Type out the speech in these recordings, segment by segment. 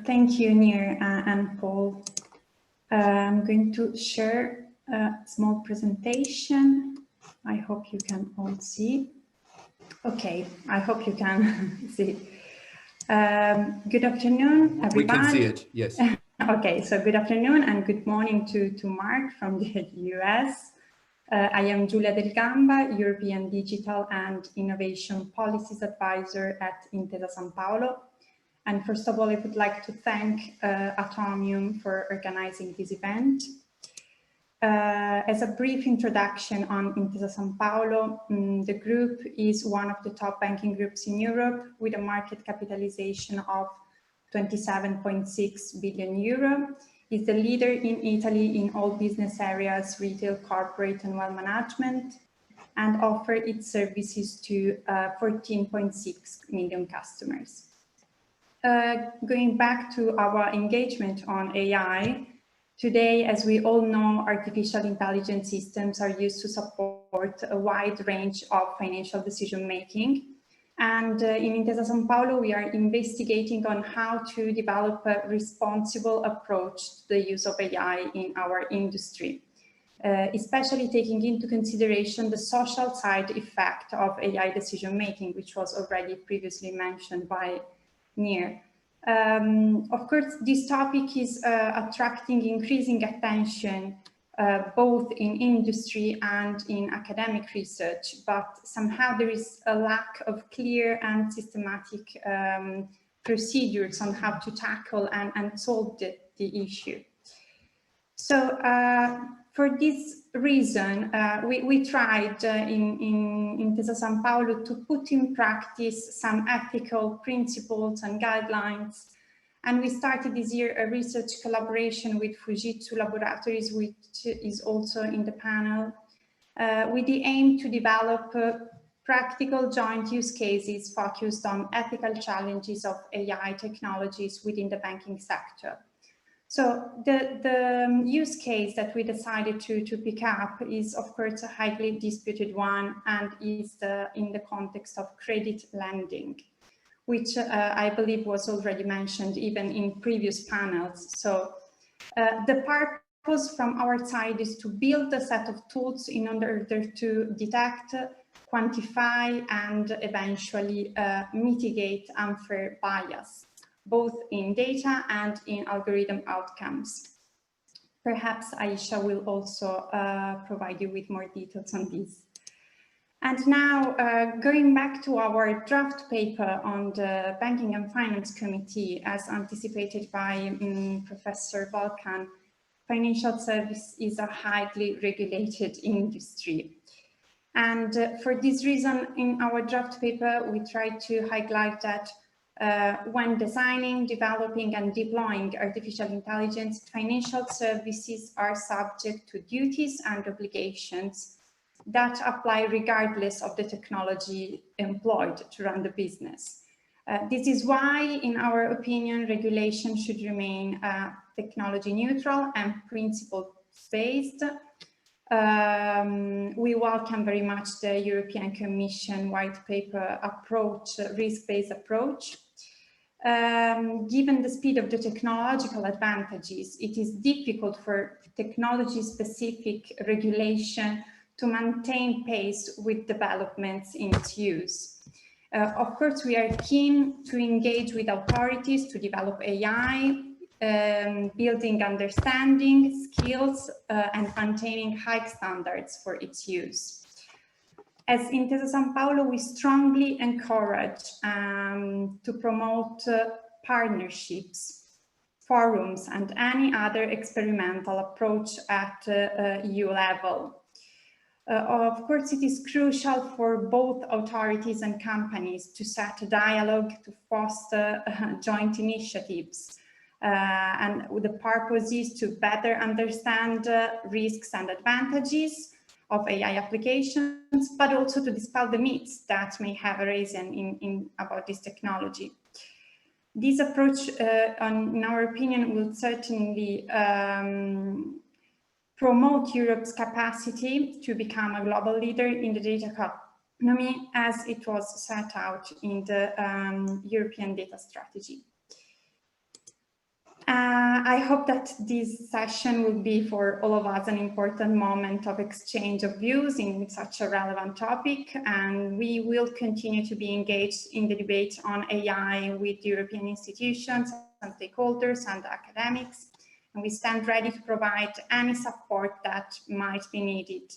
Thank you, Nir and Paul. I'm going to share a small presentation. I hope you can all see. Okay, I hope you can see. Good afternoon, everybody. We can see it, yes. Okay, so good afternoon and good morning to Mark from the US. I am Giulia Del Gamba, European Digital and Innovation Policies Advisor at Intesa Sanpaolo. And first of all, I would like to thank Atomium for organizing this event. As a brief introduction on Intesa Sanpaolo, the group is one of the top banking groups in Europe with a market capitalization of 27.6 billion euro. It's the leader in Italy in all business areas, retail, corporate and wealth management, and offer its services to 14.6 million customers. Going back to our engagement on AI, today, as we all know, artificial intelligence systems are used to support a wide range of financial decision-making. And in Intesa Sanpaolo, we are investigating on how to develop a responsible approach to the use of AI in our industry, especially taking into consideration the social side effect of AI decision-making, which was already previously mentioned by Nir. Of course, this topic is attracting increasing attention both in industry and in academic research, but somehow there is a lack of clear and systematic procedures on how to tackle and solve the issue. So for this reason, we tried in Intesa Sanpaolo to put in practice some ethical principles and guidelines. And we started this year a research collaboration with Fujitsu Laboratories, which is also in the panel, with the aim to develop practical joint use cases focused on ethical challenges of AI technologies within the banking sector. So the use case that we decided to pick up is, of course, a highly disputed one and is in the context of credit lending, which I believe was already mentioned even in previous panels. So the purpose from our side is to build a set of tools in order to detect, quantify, and eventually mitigate unfair bias, both in data and in algorithm outcomes. Perhaps Aisha will also provide you with more details on this. And now, going back to our draft paper on the Banking and Finance Committee, as anticipated by Professor Balkan, financial service is a highly regulated industry. And for this reason, in our draft paper, we tried to highlight that when designing, developing and deploying artificial intelligence, financial services are subject to duties and obligations that apply regardless of the technology employed to run the business. This is why, in our opinion, regulation should remain technology neutral and principle-based. We welcome very much the European Commission white paper approach, risk-based approach. Given the speed of the technological advantages, it is difficult for technology-specific regulation to maintain pace with developments in its use. Of course, we are keen to engage with authorities to develop AI, building understanding, skills, and maintaining high standards for its use. As Intesa Sanpaolo, we strongly encourage to promote partnerships, forums, and any other experimental approach at EU level. Of course, it is crucial for both authorities and companies to set a dialogue to foster joint initiatives. And the purpose is to better understand risks and advantages of AI applications, but also to dispel the myths that may have arisen about this technology. This approach, in our opinion, will certainly promote Europe's capacity to become a global leader in the data economy as it was set out in the European data strategy. I hope that this session will be for all of us an important moment of exchange of views in such a relevant topic, and we will continue to be engaged in the debate on AI with European institutions and stakeholders and academics, and we stand ready to provide any support that might be needed.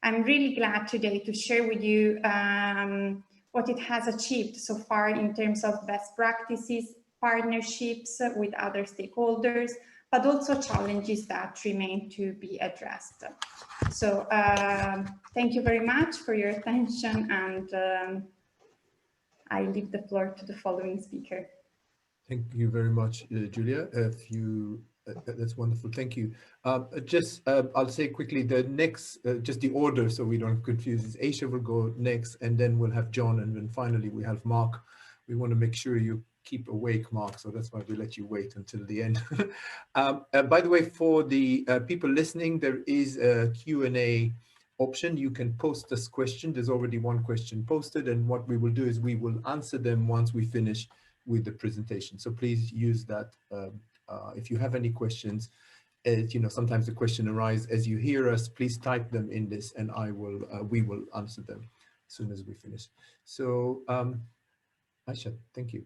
I'm really glad today to share with you what it has achieved so far in terms of best practices, partnerships with other stakeholders, but also challenges that remain to be addressed. So thank you very much for your attention, and I leave the floor to the following speaker. Thank you very much, Giulia. That's wonderful. Thank you. I'll say quickly the next, just the order so we don't confuse is Aisha will go next, and then we'll have John, and then finally we have Mark. We want to make sure you keep awake, Mark, so that's why we let you wait until the end. By the way, for the people listening, there is a Q&A option. You can post this question. There's already one question posted, and what we will do is we will answer them once we finish with the presentation. So please use that. If you have any questions, sometimes the question arises as you hear us, please type them in this and we will answer them as soon as we finish. So Aisha, thank you.